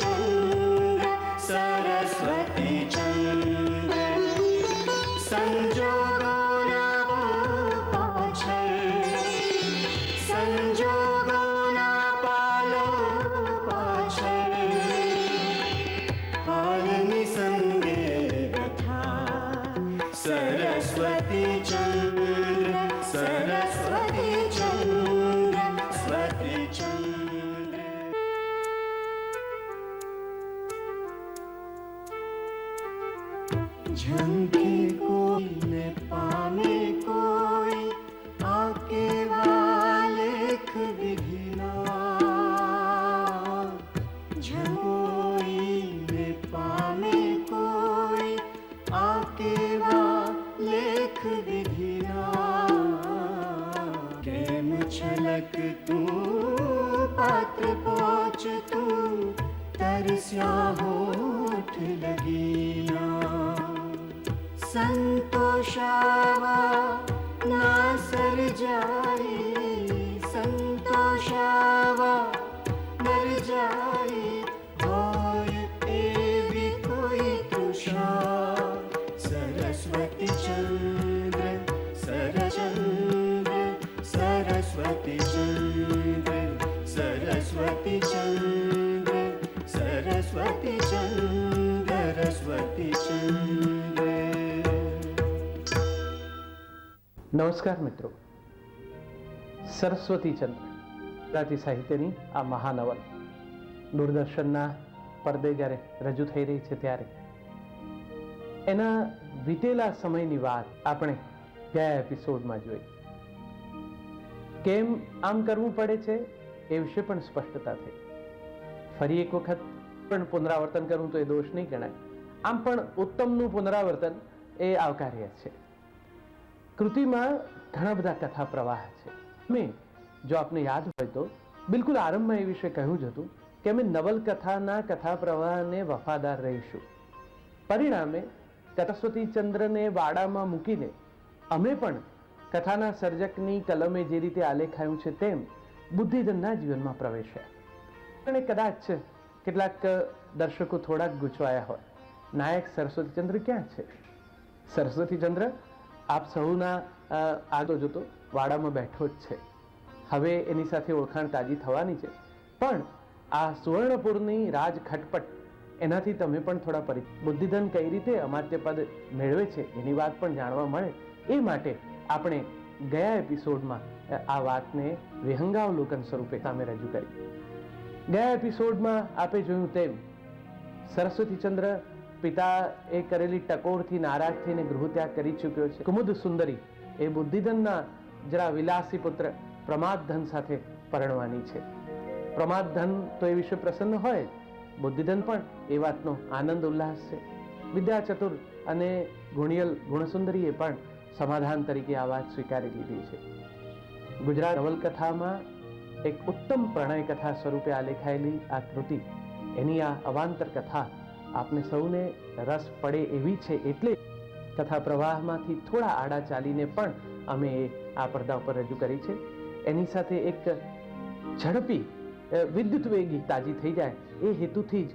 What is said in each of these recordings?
चंद्र सरस्वती चंद्र संजोगो ना पाछळ संजोगो ना पालो पाछळ पालनी संगे व्यथा सरस्वती चंद्र सरस्वती चंद्र सरस्वती चंद्र झंके कोई ने पामे कोई आके वालेख विधिना झंकोई ने पामे कोई आके वालेख विधिना केम छलक तू पात्र पहुंच तू तरस्या होठ लगीना संतोषावा ना सर जाए संतोषावा नर जाए और एवी कोई तृषा सरस्वती चंद्र सरचंद्र सरस्वती चंद्र सरस्वती चंद्र सरस्वती चंद्र सरस्वती चंद्र। નમસ્કાર મિત્રો, સરસ્વતી ચંદ્ર ગુજરાતી સાહિત્યની આ મહાનવલ દૂરદર્શનના પડદે જ્યારે રજૂ થઈ રહી છે ત્યારે એના વીતેલા સમયની વાત આપણે ગયા એપિસોડમાં જોઈ. કેમ આમ કરવું પડે છે એ વિશે પણ સ્પષ્ટતા થઈ. ફરી એક વખત પણ પુનરાવર્તન કરવું તો એ દોષ નહીં ગણાય. આમ પણ ઉત્તમનું પુનરાવર્તન એ આવકાર્ય છે. કૃતિમાં ઘણા બધા કથા પ્રવાહ છે. મેં જો આપને યાદ હોય તો બિલકુલ આરંભમાં એ વિશે કહ્યું જ હતું કે અમે નવલકથાના કથા પ્રવાહને વફાદાર રહીશું. પરિણામે સરસ્વતી ચંદ્રને વાડામાં મૂકીને અમે પણ કથાના સર્જકની કલમે જે રીતે આલેખાયું છે તેમ બુદ્ધિધનના જીવનમાં પ્રવેશ્યા. અને કદાચ કેટલાક દર્શકો થોડાક ગૂંચવાયા હોય, નાયક સરસ્વતી ચંદ્ર ક્યાં છે? સરસ્વતી ચંદ્ર આપ સૌના આગળ જોતો વાડામાં બેઠો જ છે. હવે એની સાથે ઓળખાણ તાજી થવાની છે, પણ આ સુવર્ણપુરની રાજ ખટપટ એનાથી તમે પણ થોડા બુદ્ધિધન કઈ રીતે અમાત્ય પદ મેળવે છે એની વાત પણ જાણવા મળે એ માટે આપણે ગયા એપિસોડમાં આ વાતને વિહંગાવલોકન સ્વરૂપે સામે રજૂ કરી. ગયા એપિસોડમાં આપે જોયું તેમ સરસ્વતી ચંદ્ર પિતા એ કરેલી ટકોરથી નારાજ થઈને ગૃહત્યાગ કરી ચૂક્યો છે. કુમુદ સુંદરી એ બુદ્ધિધનના જરા વિલાસી પુત્ર પ્રમાદધન સાથે પરણવાની છે. પ્રમાદધન તો એ વિશે પ્રસન્ન હોય, બુદ્ધિધન પણ એ વાતનો આનંદ ઉલ્લાસ છે. વિદ્યાચતુર અને ગુણિયલ ગુણસુંદરીએ પણ સમાધાન તરીકે આ વાત સ્વીકારી લીધી છે. ગુજરાત નવલકથામાં એક ઉત્તમ પ્રણય કથા સ્વરૂપે આલેખાયેલી આ કૃતિ, એની આ અવાંતર કથા આપને સૌને રસ પડે એવી છે. એટલે કથા પ્રવાહમાંથી થોડા આડા ચાલીને પણ અમે આ પડદા ઉપર રજૂ કરી છે. એની સાથે એક ઝડપી વિદ્યુત વેગી તાજી થઈ જાય એ હેતુથી જ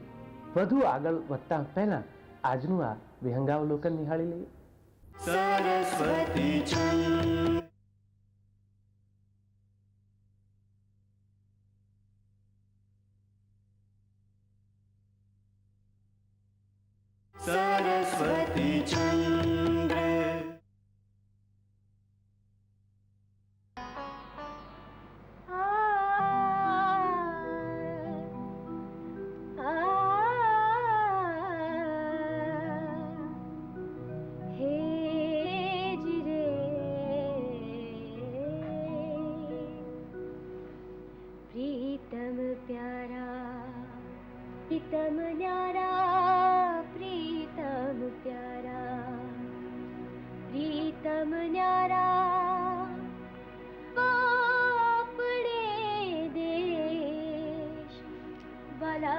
વધુ આગળ વધતા પહેલા આજનું આ વિહંગાવલોકન નિહાળી લઈએ. સરસ્વતી ચંદ્ર सरस्वती चंद्र प्रीतम प्यारा प्रीतम न्यारा प्रीतम प्यारा प्रीतम न्यारा अपने देश वाला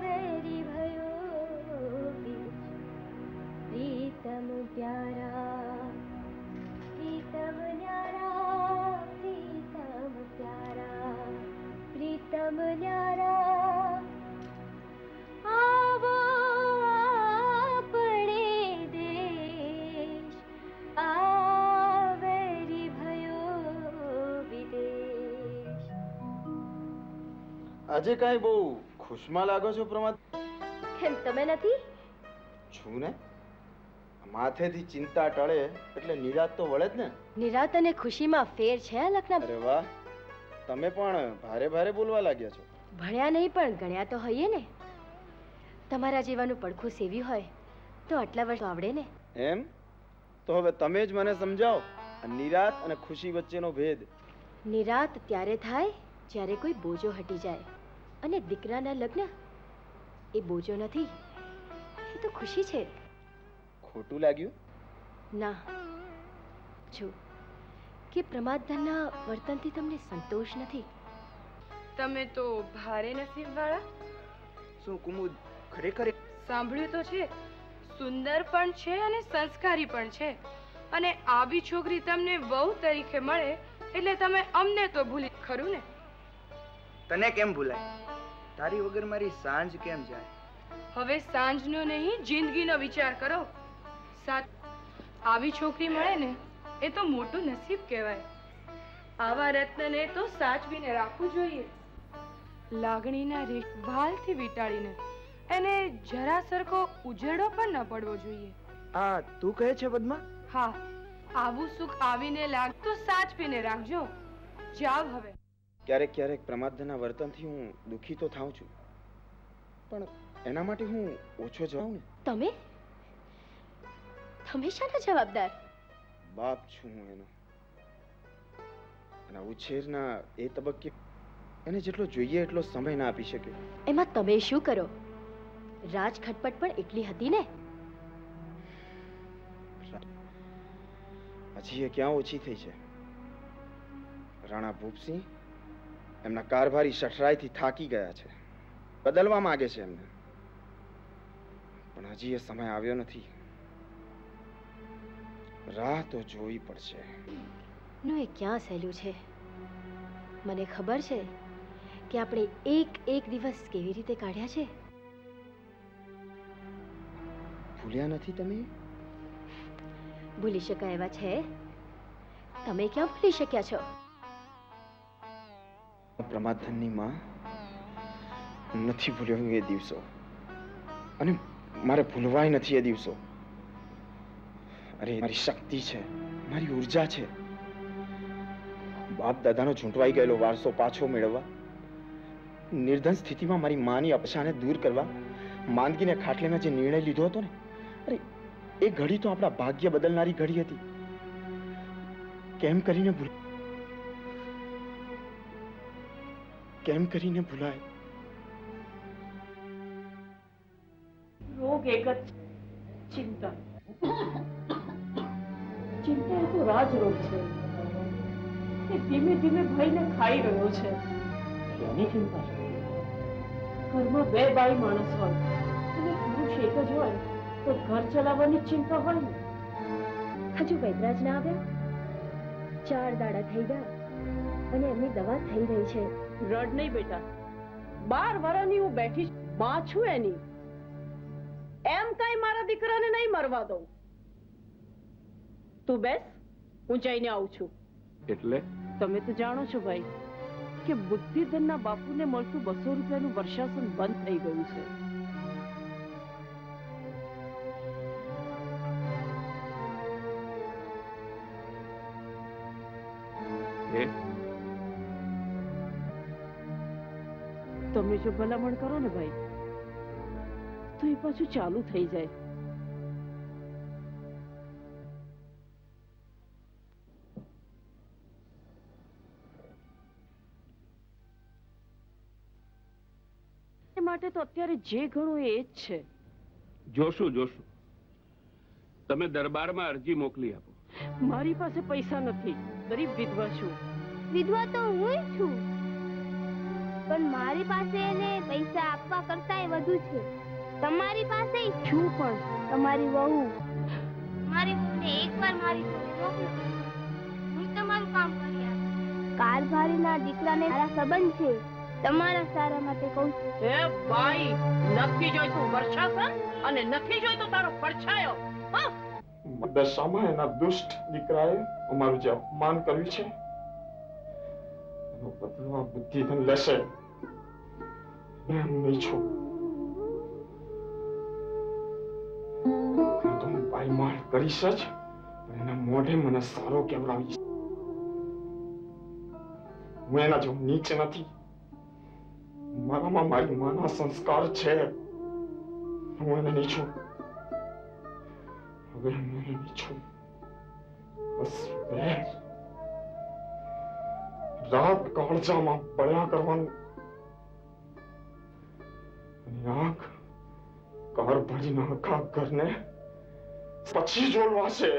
वेरी भयो प्रीतम प्यारा प्रीतम न्यारा प्रीतम प्यारा प्रीतम न्यारा આજે કાંઈ બહુ ખુશમાં લાગો છો પ્રમાદ? કેમ તમે નથી? છું ને. માથેથી ચિંતા ટળે એટલે નિરાત તો વળે જ ને. નિરાત અને ખુશીમાં ફેર છે અલકના. અરે વાહ, તમે પણ ભારે ભારે બોલવા લાગ્યા છો. ભણ્યા નહીં પણ ગણ્યા તો હોઈએ ને. તમારા જેવાનું પડખું સેવ્યું હોય તો આટલા વર્ષ આવડે ને. એમ? તો હવે તમે જ મને સમજાવો આ નિરાત અને ખુશી વચ્ચેનો ભેદ. નિરાત ત્યારે થાય જ્યારે કોઈ બોજો હટી જાય, અને દીકરાના લગ્ન એ બોજો નથી, એ તો ખુશી છે. ખોટું લાગ્યું? ના, જો કે પ્રમાદધનના વર્તનથી તમને સંતોષ નથી. તમે તો ભારે નસીબવાળા. શું કુમુદ ખરેખર? સાંભળ્યું તો છે, સુંદર પણ છે અને સંસ્કારી પણ છે, અને આવી છોકરી તમને વહુ તરીકે મળે એટલે તમે અમને તો ભૂલી ખરું ને? તને કેમ ભૂલાય? તારી વગર મારી સાંજ કેમ જાય? હવે સાંજનો નહીં, જિંદગીનો વિચાર કરો. આવી છોકરી મળે ને એ તો મોટું નસીબ કહેવાય. આવા રત્નને તો સાચવીને રાખવું જોઈએ. લાગણીના વાલથી વીંટાળીને એને જરા સરખો ઉજેડો પણ ન પડવો જોઈએ. આ તું કહે છે પદ્મા? હા, આવું સુખ આવીને લાગ તો સાચવીને રાખજો. જાવ હવે. ક્યારેક ક્યારેક પ્રમાદના વર્તનથી હું દુઃખી તો થાઉં છું, પણ એના માટે હું ઓછો જાઉં ને. તમે તમે શાના જવાબદાર? બાપ છું હું એનો. અને ઉછેરના એ તબક્કે એને જેટલો જોઈએ એટલો સમય ના આપી શકે. એમાં તમે શું કરો? રાજ ખટપટ પણ એટલી હતી ને. હજી એ ક્યાં ઓછી થઈ છે? રાણા ભૂપસિંહ એમના કારભારી શઠરાઈથી થાકી ગયા છે, બદલવા માંગે છે એમને, પણ હજી એ સમય આવ્યો નથી. રાહ તો જોવી પડશે. નું એ ક્યાં સહેલું છે? મને ખબર છે કે આપણે એક એક દિવસ કેવી રીતે કાઢ્યા છે. ભૂલ્યા નથી તમે? ભૂલી શકાય એવા છે? તમે ક્યાં ભૂલી શક્યા છો? પ્રમાદધનની માં નથી ભૂલ્યો હું એ દિવસો, અને મારે ભૂલવાય નથી એ દિવસો. અરે મારી શક્તિ છે, મારી ઉર્જા છે. બાપ દાદાનો ઝૂંટવાઈ ગયેલો વારસો પાછો મેળવવા, નિર્ધન સ્થિતિમાં મારી માની અપશાને દૂર કરવા, માંદગીને ખાટલેમાં જે નિર્ણય લીધો હતો ને, અરે એ ઘડી તો આપણા ભાગ્ય બદલનારી ઘડી હતી. કેમ કરીને ભૂલાય? રોગ એક જ ચિંતા. ચિંતા એ તો રાજરોગ છે. એ ધીમે ધીમે ભયને ખાઈ રહ્યો છે. એની ચિંતા છે. ઘરમાં બે બાઈ માણસ હોય અને પુરુષ એક જ હોય તો ઘર ચલાવવાની ચિંતા હોય ને. હજુ વૈદરાજ ના આવ્યા? 4 દાડા થઈ ગયા અને એમની દવા થઈ રહી છે. રડ નહીં બેટા, 12 વર્ષની હું બેઠી માં છું એની. એમ કઈ મારા દીકરાને નહીં મરવા દઉં. તું બેસ, હું જઈને આવું છું. એટલે તમે તો જાણો છો ભાઈ કે બુદ્ધિધનના બાપુને મળતું 200 રૂપિયાનું વર્ષાસન બંધ થઈ ગયું છે. તમે જો ભલામણ કરો ને ભાઈ તો એ પાછું ચાલુ થઈ જાય. માટે તો અત્યારે જે ઘણું એ જ છે. જોશું. તમે દરબારમાં અરજી મોકલી આપો. મારી પાસે પૈસા નથી, ગરીબ વિધવા છું. વિધવા તો હું છું, પણ મારી પાસે એને પૈસા આપવા કરતાંય વધુ છે. તમારી પાસે છું પણ તમારી વહુ. મારી વહુને એકવાર મારી જોડે મોકલો, હું તમારું કામ કરી આપીશ. કારભારીના દીકરાને સારા સંબંધ છે, તમારા સારા માટે કહું છું. એ ભાઈ, નથી જોઈતું વર્ષાસન અને નથી જોઈતો તારો પડછાયો. દશામાં એના દુષ્ટ દીકરાએ અમારું જે અપમાન કર્યું છે એનો બદલો આ બુદ્ધિધન લેશે. એમ નહીં છું. હું તો પાયમાલ કરીશ જ, પણ એના મોઢે મને સારો કેવડાવીશ. હું એના જેવું નીચ નથી. મારામાં મારી માના સંસ્કાર છે. હું એને નહીં છું. હવે હું એને નહીં છું. બસ રાત કાળજામાં પડ્યા કરવાનું અને આંખ કાર ભરીને આખા ઘરને પછી જોલવાશે.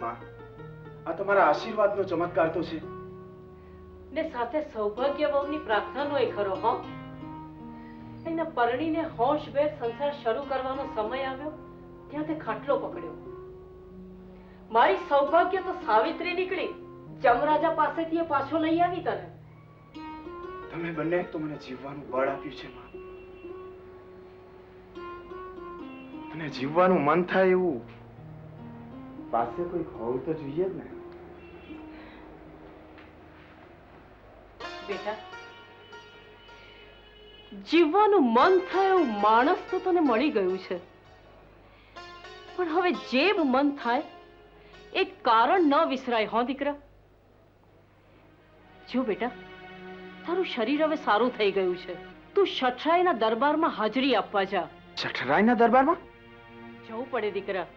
માં, આ તમારા આશીર્વાદનો ચમત્કાર તો છે. ને સાથે સૌભાગ્ય વહુની પ્રાર્થનાનો એ ખરો હો. એના પરણીને હોશભેર સંસાર શરૂ કરવાનો સમય આવ્યો ત્યાં તે ખાટલો પકડ્યો. મારી સૌભાગ્ય તો સાવિત્રી નીકળી જમરાજા પાસેથી એ પાછો લઈ આવી તને. તમે બંને તો મને જીવવાનું બળ આપ્યું છે માં. મને જીવવાનું મન થાય એવું પાસે કોઈ હોવું તો જોઈએ જ ને. બેટા, જીવવાનું મન થાય એવું માણસ તો તને મળી ગયું છે, પણ હવે જે મન થાય એ કારણ ન વિસરાય હો દીકરા. જો બેટા, તારું શરીર હવે સારું થઈ ગયું છે. તું શઠરાઈના દરબારમાં હાજરી આપવા જા. શઠરાઈના દરબારમાં જવું પડે દીકરા.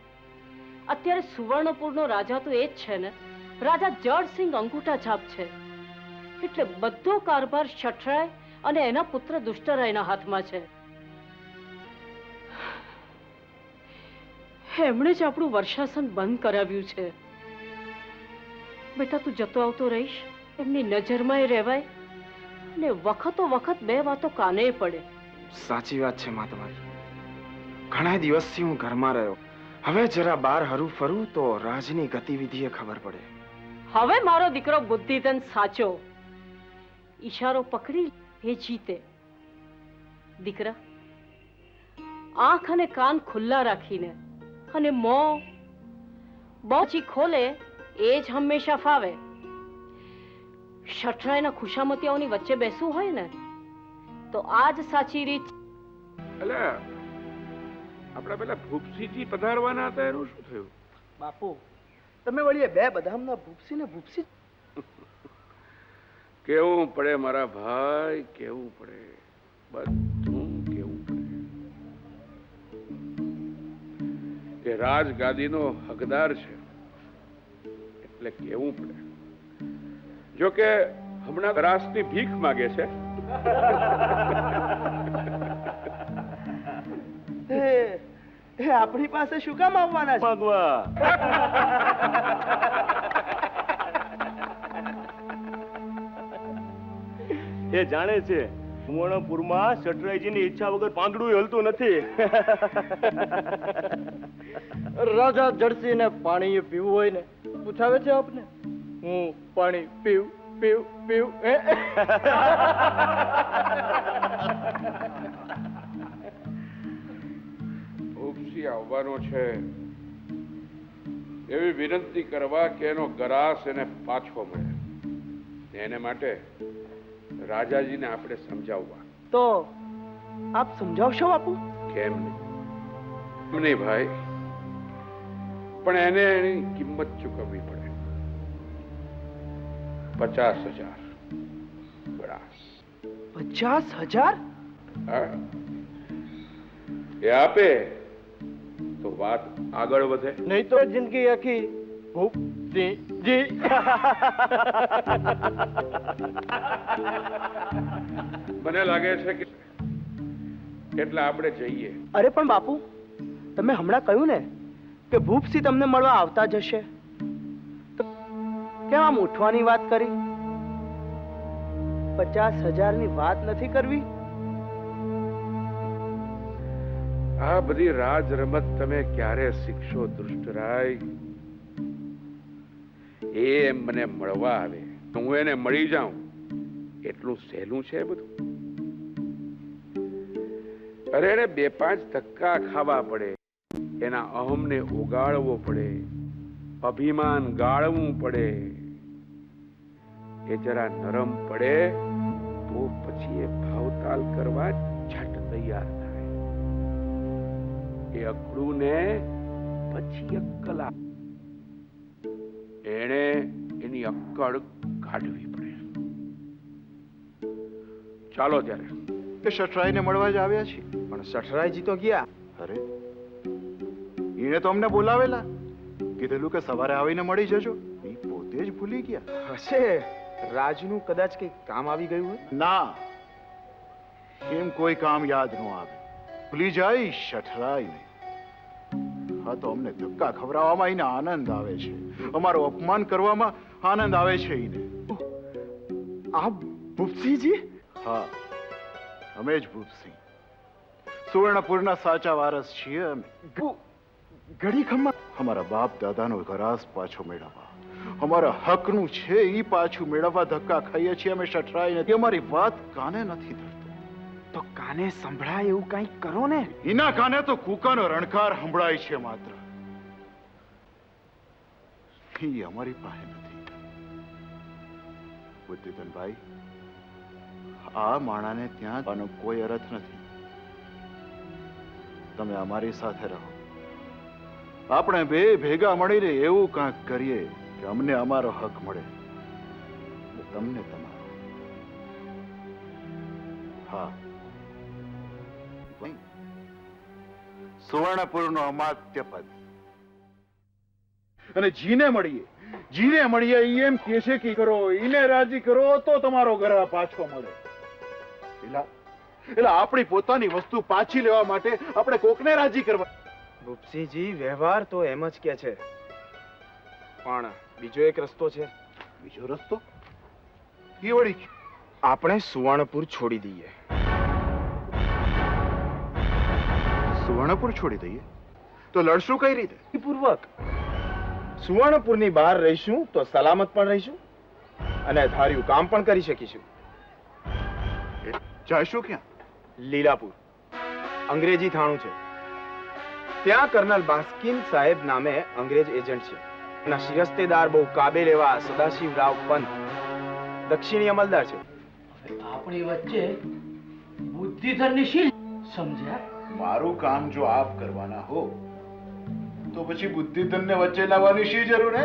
અત્યારે સુવર્ણપુરનો રાજા તો એ જ છે ને, રાજા જળસિંહ અંગૂઠા છાપ છે. એટલે બધો કારભાર શઠરાય અને એના પુત્ર દુષ્ટરાયના હાથમાં છે. એમણે જ આપણું વર્ષાસન બંધ કરાવ્યું છે. બેટા, તું જતો આવતો રહીશ, એમની નજરમાં રહેવાય અને વખતો વખત બે વાતો કાને પડે. સાચી વાત છે માં તમારી. ઘણા દિવસથી હું ઘરમાં રહ્યો. હવે જરા બહાર હરું ફરું તો રાજની ગતિવિધિએ ખબર પડે. હવે મારો દીકરો બુદ્ધિધન સાચો. ઈશારો પકડી એ જીતે. દીકરા, આંખ અને કાન ખુલ્લા રાખીને અને મોં બોચી ખોલે એ જ હંમેશા ફાવે. શઠરાયના ખુશામતીઓની વચ્ચે બેસવું હોય ને તો આ જ સાચી રીત. અલા, આપણા પેલા ભૂપસીજી પધારવાના હતા એનું શું થયું? બાપુ, તમે વળી બે બદામના ભૂપસી ને ભૂપસી કેવું પડે મારા ભાઈ, કેવું પડે, બધું કેવું પડે. એ રાજગાદીનો હકદાર છે એટલે કેવું પડે. જો કે હમણાં ગ્રાસની ભીખ માગે છે. એ આપણી પાસે શું કામ આવવાના છે માંગવા? એ જાણે છે સુવર્ણપુરમાં શટરાઈજીની ઈચ્છા વગર પાંદડું હલતું નથી. રાજા જળસીને પાણી પીવું હોય ને પૂછાવે છે આપને, હું પાણી પીવું પીવું પીવું. ભૂપસી આવવાનો છે એવી વિનંતી કરવા કે એનો ગ્રાસ એને પાછો મળે. એને માટે રાજાજીને આપણે સમજાવવા. તો આપ સમજાવશો બાપુ? કેમ નહીં ભાઈ, પણ એને એની કિંમત ચૂકવવી પડે. 50,000 ગ્રાસ. 50,000? હા, એ આપે તો વાત આગળ વધે. નહીં તો જિંદગી આખી ભૂપ જી. મને લાગે છે કે એટલે આપણે જઈએ. અરે પણ બાપુ, તમે હમણાં કહ્યું ને કે ભૂપસી તમને મળવા આવતા જશે, તો કેમ આમ ઉઠવાની વાત કરી? 50,000 ની વાત નથી કરવી? આ બધી રાજ રમત તમે ક્યારે શીખશો દુષ્ટરાય? એ મને મળવા આવે, હું એને મળી જાઉં, એટલું સહેલું છે બધું? અરે એને 2-5 ધક્કા ખાવા પડે, એના અહમને ઓગાળવો પડે, અભિમાન ગાળવું પડે. એ જરા નરમ પડે તો પછી એ ભાવતાલ કરવા છટ તૈયાર થાય. એ અકડું ને પછી અક્કલ આવે. એને એની અક્કડ કાઢવી પડે. ચાલો ત્યારે. કે સઠરાઈને મળવા જ આવ્યા છીએ. પણ સઠરાયજી તો ગયા. અરે એને તો અમને બોલાવેલા, કીધેલું કે સવારે આવીને મળી જજો. એ પોતે જ ભૂલી ગયા. હશે રાજનું કદાચ કઈ કામ આવી ગયું હોય. ના, એમ કોઈ કામ યાદ ન આવે. ભૂલી જાય સઠરાય નહીં. હા તો અમને ધક્કા ખવડાવવામાં એને આનંદ આવે છે, અમારું અપમાન કરવામાં આનંદ આવે છે એને. આ ભૂપસિંહજી? હા, અમે જ ભૂપસિંહ, સુવર્ણપુરના સાચા વારસ છીએ અમે. ઘડી ખમ્મા અમારા બાપ દાદાનો ઘરાસ પાછો મેળવવા, અમારા હકનું છે એ પાછું મેળવવા ધક્કા ખાઈએ છીએ અમે. સઠરાય નથી. અમારી વાત કાને નથી ધરતો. તો કાને સંભળાય એવું કંઈક કરો ને. એના કાને તો કૂકાનો રણકાર સંભળાય છે માત્ર. એ અમારી પાસે નથી. બુદ્ધિધનભાઈ, આ માણાને ત્યાં આનો કોઈ અર્થ નથી. તમે અમારી સાથે રહો, આપણે બે ભેગા મળીને એવું કાંઈક કરીએ કે અમને અમારો હક મળે, તમને તમારો. હા, સુવર્ણપુરનો અમાત્ય પદ. અને જીને મળીએ એમ કહે છે કે કરો, એને રાજી કરો તો તમારો ઘર પાછો મળે. એટલે આપણી પોતાની વસ્તુ પાછી લેવા માટે આપણે કોકને રાજી કરવા. ભૂપસિંહજી, વ્યવહાર તો એમ જ કે છે, પણ બીજો એક રસ્તો છે. બીજો રસ્તો? એ વળી આપણે સુવર્ણપુર છોડી દઈએ. સુવર્ણપુર છોડી દઈએ તો લડશું કઈ રીતે? પૂર્વક સુવર્ણપુરની બહાર રહીશું તો સલામત પણ રહીશું અને ધાર્યું કામ પણ કરી શકીશું. જઈશું ક્યાં? લીલાપુર અંગ્રેજી થાણું છે. ત્યાં કર્નલ બાસ્કિન સાહેબ નામે અંગ્રેજ એજન્ટ છે. એના શિરસ્તેદાર બહુ કાબેલ એવા સદાશિવરાવ પંત દક્ષિણી અમલદાર છે. આપણી વચ્ચે બુદ્ધિધનની શીલ સમજ્યા? મારું કામ જો આપ કરવાના હો તો પછી બુદ્ધિધનને વચ્ચે લાવવાની શી જરૂર હે?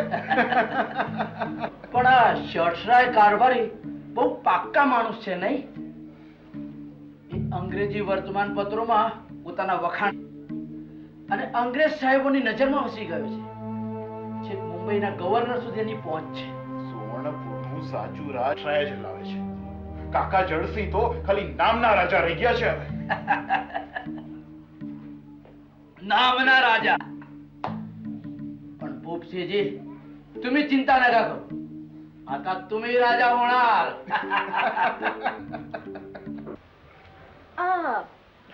પણ આ શટરાય કારભારી બહુ પાક્કા માણસ છે નહીં? એ અંગ્રેજી વર્તમાન પત્રોમાં પોતાના વખાણ અને અંગ્રેજ સાહેબોની નજરમાં વસી ગયો છે. છેક મુંબઈના ગવર્નર સુધીની પહોંચ છે. સુવર્ણપુરનું સાચું રાજ રાય જ લાવે છે. કાકા જળસિંહ તો ખાલી નામના રાજા રહી ગયા છે હવે. नामना राजा. पण भूपसिंहजी, तुम्ही चिंता नका करू, आता तुम्ही राजा होणार.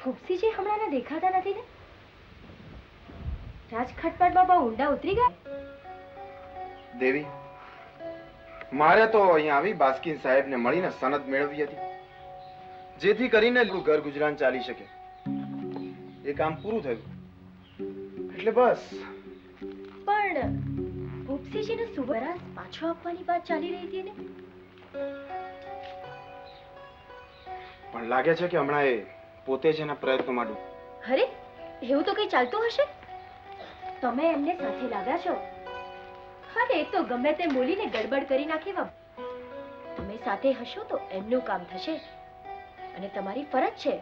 ભૂપસિંહજી હમણાં દેખાતા નથી ને? રાજખટપટમાં બહુ ઊંડા ઉતરી ગયા. દેવી, મારે તો અહીંયા આવી બાસ્કિન સાહેબને મળીને સનદ મેળવી હતી, જેથી કરીને ઘર ગુજરાન ચાલી શકે. એ કામ પૂરું થયું એટલે બસ. પણ ભૂપસિંહજીનો સુવરાજ પાછો આપવાની વાત ચાલી રહી હતી ને? પણ લાગે છે કે હમણાં એ પોતે જ એના પ્રયત્નોમાં ડૂબ. અરે, એવું તો કઈ ચાલતું હશે. તમે એમને સાથે લાગ્યા છો. અરે, એ તો ગમે તે બોલીને ગડબડ કરી નાખે. તમે સાથે હશો તો એમનું કામ થશે અને તમારી ફરજ છે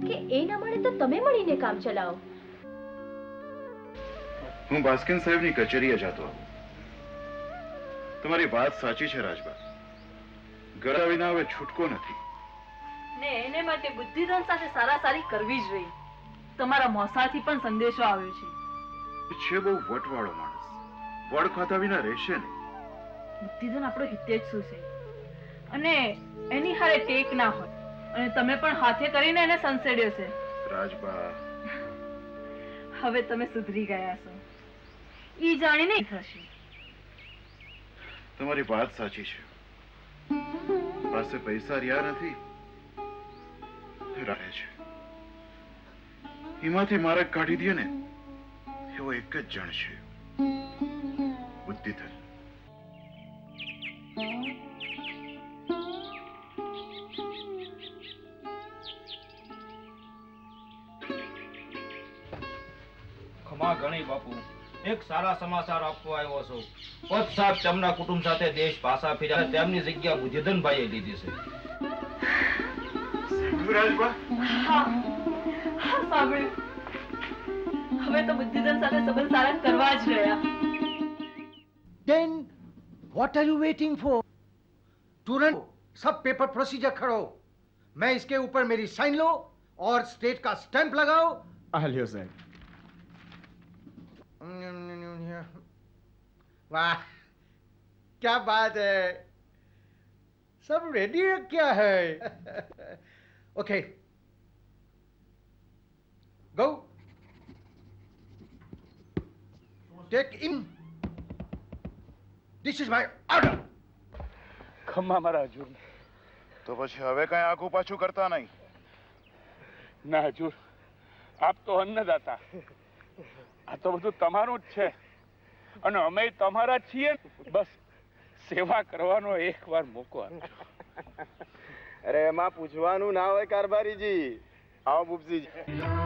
કે એ ન મળે તો તમે મળીને કામ ચલાવો. હું બાસ્કિન સાહેબની કચેરીએ જતો હતો. તમારી વાત સાચી છે રાજબા. ઘર વિના હવે છૂટકો નથી. ને એને માટે બુદ્ધિધન સાથે સારાસારી કરવી જ રહી. તમારા મોસાથી પણ સંદેશો આવ્યો છે. એ છે બહુ વટવાળો માણસ. વડ ખાતા વિના રહેશે નહીં. બુદ્ધિધન આપણો હિતેજ શું છે અને એની હારે ટેક ના હોય અને તમે પણ હાથે કરીને એને સંસેડ્યો છે. રાજબા, હવે તમે સુધરી ગયા છો. ઈ જાણીને થશે. તમારી વાત સાચી છે. પાસે પૈસા રહ્યા નથી, રહે છે. એમાંથી માર્ગ કાઢી દે ને એવો એક જ જણ છે, બુદ્ધિધર. ખમા ગણી બાપુ, એક સારા સમાચાર આપવા આવ્યો છું. પદ સાહેબ તેમના કુટુંબ સાથે દેશ પાછા ફર્યા. તેમની જગ્યા બુદ્ધિધનભાઈએ લીધી છે. રાજબા, સાંભળ્યું. હવે તો બુદ્ધિધન સાથે સંબંધ સારા કરવા જ રહ્યા. Then what are you waiting for? तुरंत सब पेपर प्रोसीजर करो. मैं इसके ऊपर मेरी साइन लो और स्टेट का स्टैंप लगाओ. આલ્યો સાહેબ. वाह, क्या बात है. सब रेडी है क्या है? Okay, go. Take in. This is my order. ખમ્મા મારા હજુર. તો પછી હવે કઈ આગુ પાછું કરતા નહીં. ના હજુર, આપ તો અન્નદાતા. આ તો બધું તમારું જ છે અને અમે તમારા જ છીએ. બસ સેવા કરવાનો એકવાર મોકો આપજો. અરે એમાં પૂછવાનું ના હોય કારભારીજી. આવો બુબજીજી.